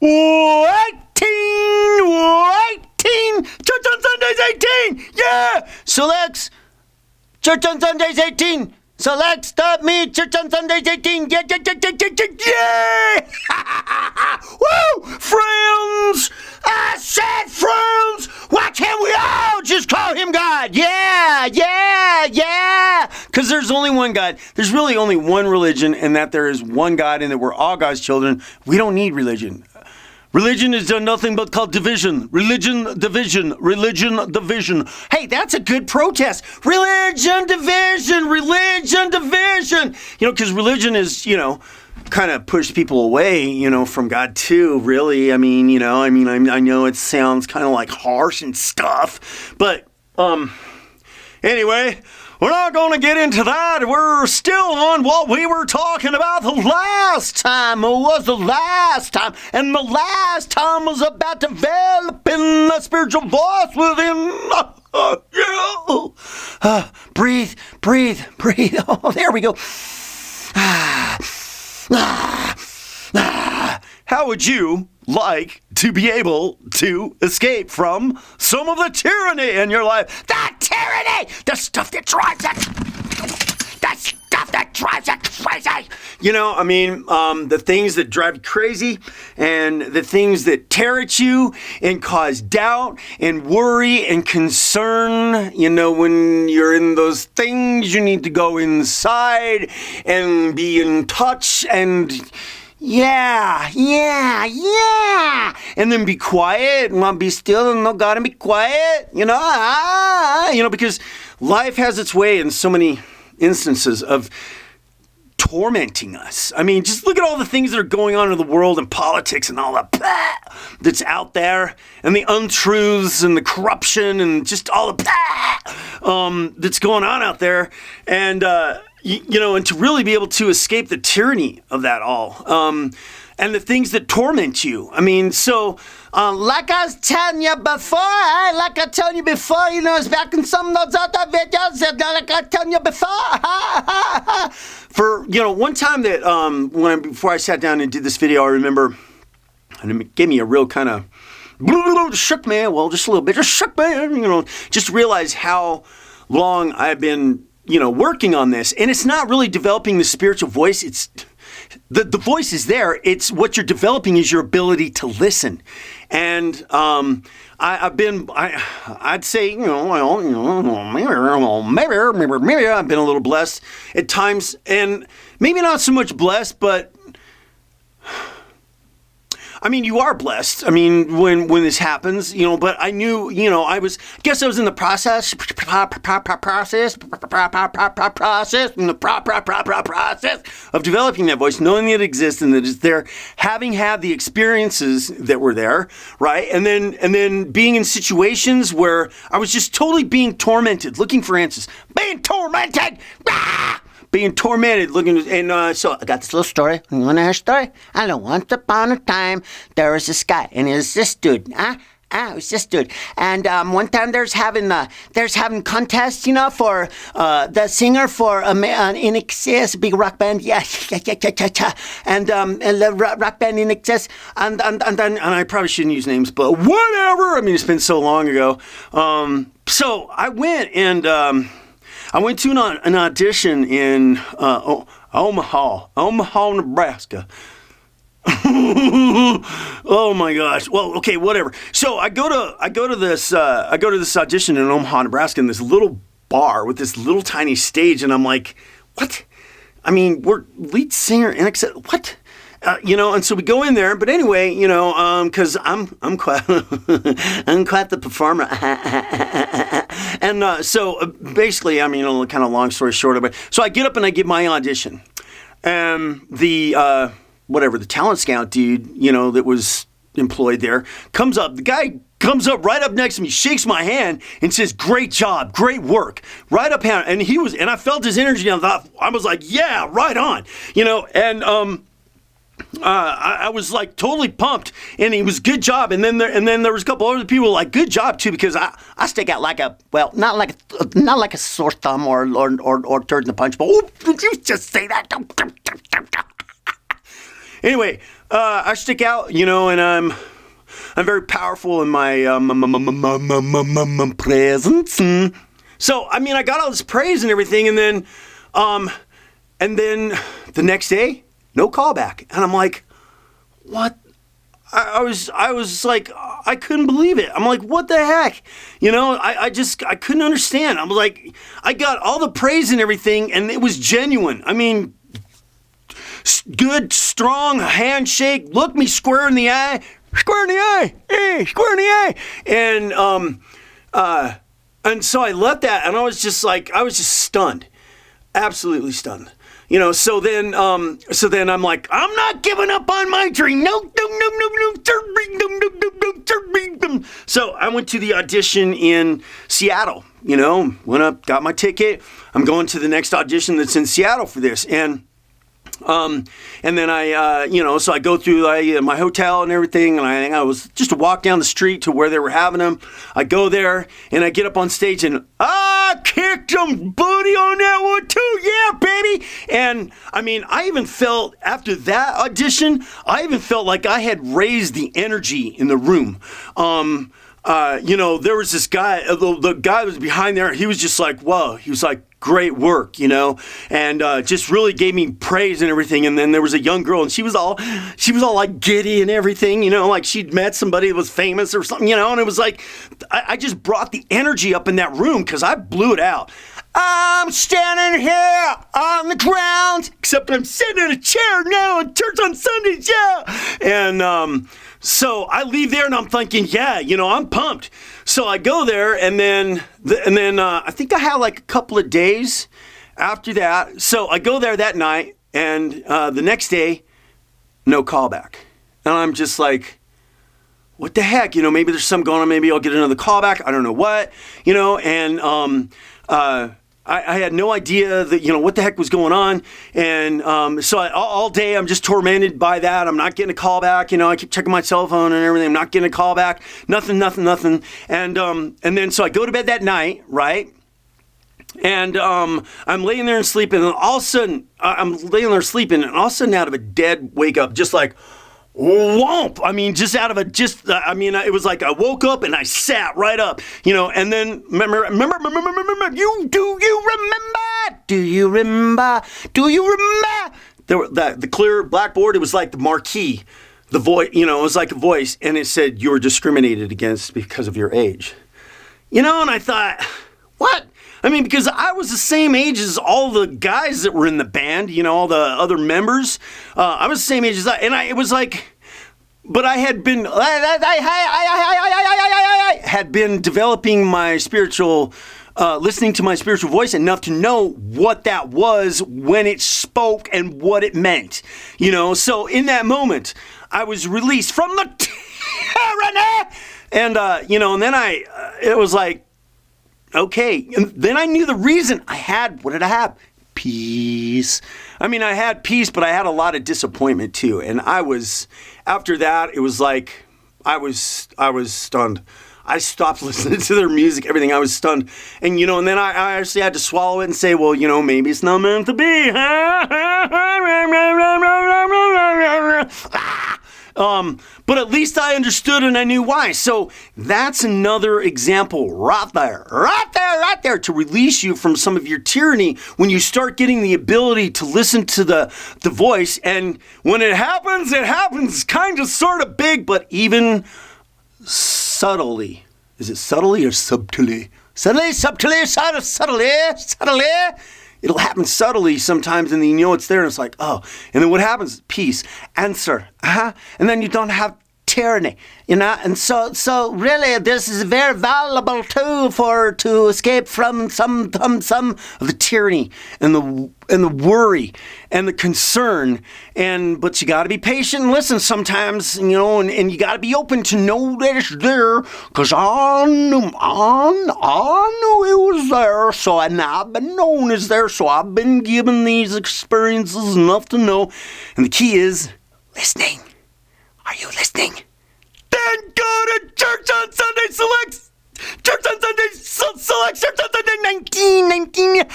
18. Church on Sundays 18. Yeah. Selects Church on Sundays 18. Select stop me. Church on Sundays 18. Yeah. Woo, friends. I said friends. Why can't we all just call him God? Yeah. Because there's only one God. There's really only one religion, and that there is one God, and that we're all God's children. We don't need religion. Religion has done nothing but called division. Religion, division. Hey, that's a good protest. Religion, division. Because religion is, kind of pushed people away, from God too, really. I know it sounds kind of like harsh and stuff, but, anyway, we're not going to get into that. We're still on what we were talking about the last time. It was the last time. And the last time was about developing a spiritual voice within. Breathe. Oh, there we go. How would you like to be able to escape from some of the tyranny in your life? The tyranny! The stuff that drives you crazy! The things that drive you crazy and the things that tear at you and cause doubt and worry and concern. When you're in those things, you need to go inside and be in touch and... Yeah. And then be quiet and be still and no God and be quiet, because life has its way in so many instances of tormenting us. Just look at all the things that are going on in the world and politics and all that's out there, and the untruths and the corruption and just all the that's going on out there. And, and to really be able to escape the tyranny of that all, and the things that torment you. Like I was telling you before, it's back in some of those other videos, like I was telling you before. For, one time that, before I sat down and did this video, I remember, and it gave me a real kind of, shook me, just a little bit, just shook me, just realize how long I've been, working on this. And it's not really developing the spiritual voice. It's the voice is there. It's what you're developing is your ability to listen. And I'd say, maybe I've been a little blessed at times, and maybe not so much blessed, but you are blessed. When this happens, but I knew, I was in the process of developing that voice, knowing that it exists and that it's there, having had the experiences that were there, right? And then being in situations where I was just totally being tormented, looking for answers, being tormented. Looking, and so I got this little story. You want to hear a story? I know. Once upon a time, there was this guy, and it was this dude. It was this dude. And one time there's having contests, for the singer for inxs, a big rock band. Yeah. And the rock band inxs. And I probably shouldn't use names, but whatever. It's been so long ago. So I went and... I went to an audition in Omaha, Nebraska. Oh my gosh. Well, okay, whatever. So I go to this audition in Omaha, Nebraska, in this little bar with this little tiny stage, and I'm like, what? We're lead singer and what? And so we go in there, but anyway, because I'm quite I'm quite the performer. And so basically, kind of long story short of it. So I get up and I give my audition. The talent scout dude, that was employed there, comes up. The guy comes up right up next to me, shakes my hand, and says, "Great job, great work." Right up hand, and I felt his energy. And I was like, "Yeah, right on," and I was like totally pumped, and he was good job. And then there was a couple other people like good job too, because I stick out like not like a sore thumb or turd in the punch bowl. Did you just say that? Anyway, I stick out, and I'm very powerful in my presence. So, I mean, I got all this praise and everything, and then the next day, no callback. And I'm like, what? I was like, I couldn't believe it. I'm like, what the heck? I couldn't understand. I was like, I got all the praise and everything, and it was genuine. I mean, good, strong handshake, look me square in the eye, square in the eye, hey, square in the eye. And so I left that, and I was just stunned, absolutely stunned. So then I'm like, I'm not giving up on my dream. No. So I went to the audition in Seattle, went up, got my ticket. I'm going to the next audition that's in Seattle for this. And then I, so I go through my hotel and everything, and I was just to walk down the street to where they were having them. I go there, and I get up on stage, and I kicked some booty on that one too, yeah, baby. And I mean, I even felt after that audition, like I had raised the energy in the room. There was this guy, the guy that was behind there, he was just like, whoa, he was like, great work, and just really gave me praise and everything. And then there was a young girl, and she was all like giddy and everything, like she'd met somebody that was famous or something, and it was like, I just brought the energy up in that room because I blew it out. I'm standing here on the ground, except I'm sitting in a chair now at church on Sundays, yeah. And so I leave there and I'm thinking, yeah, I'm pumped. So I go there, and then I think I had like a couple of days after that. So I go there that night, and the next day, no callback. And I'm just like, what the heck? Maybe there's something going on. Maybe I'll get another callback. I don't know what, and I had no idea that, what the heck was going on. And so all day I'm just tormented by that. I'm not getting a call back. I keep checking my cell phone and everything. I'm not getting a call back. Nothing. And then so I go to bed that night, right? And I'm laying there and sleeping. And all of a sudden, I'm laying there sleeping. And all of a sudden, out of a dead wake up, just like, whomp! I mean, just out of it was like I woke up and I sat right up, and then remember, do you remember? The clear blackboard, it was like the marquee, the voice, it was like a voice, and it said, you were discriminated against because of your age. And I thought, what? I mean, because I was the same age as all the guys that were in the band, all the other members. I was the same age as that, and it was like, but I had been developing my spiritual, listening to my spiritual voice enough to know what that was when it spoke and what it meant, So in that moment, I was released from the tyranny, and and then it was like, okay, and then I knew the reason I had, what did I have? Peace. I mean, I had peace, but I had a lot of disappointment too. And after that, it was like, I was stunned. I stopped listening to their music, everything. I was stunned. And, and then I actually had to swallow it and say, well, maybe it's not meant to be. But at least I understood and I knew why. So that's another example right there to release you from some of your tyranny when you start getting the ability to listen to the voice. And when it happens kind of sort of big, but even subtly. Is it subtly or subtly? Subtly. It'll happen subtly sometimes, and then it's there, and it's like, oh. And then what happens? Peace. Answer. And then you don't have tyranny, And so really, this is a very valuable tool to escape from some of the tyranny and the worry and the concern. But you got to be patient and listen sometimes, and you got to be open to know that it's there, because I knew it was there. So I've been known as there. So I've been given these experiences enough to know. And the key is listening. Are you listening? Then go to Church on Sunday Selects. Church on Sunday Selects. Church on Sunday 19.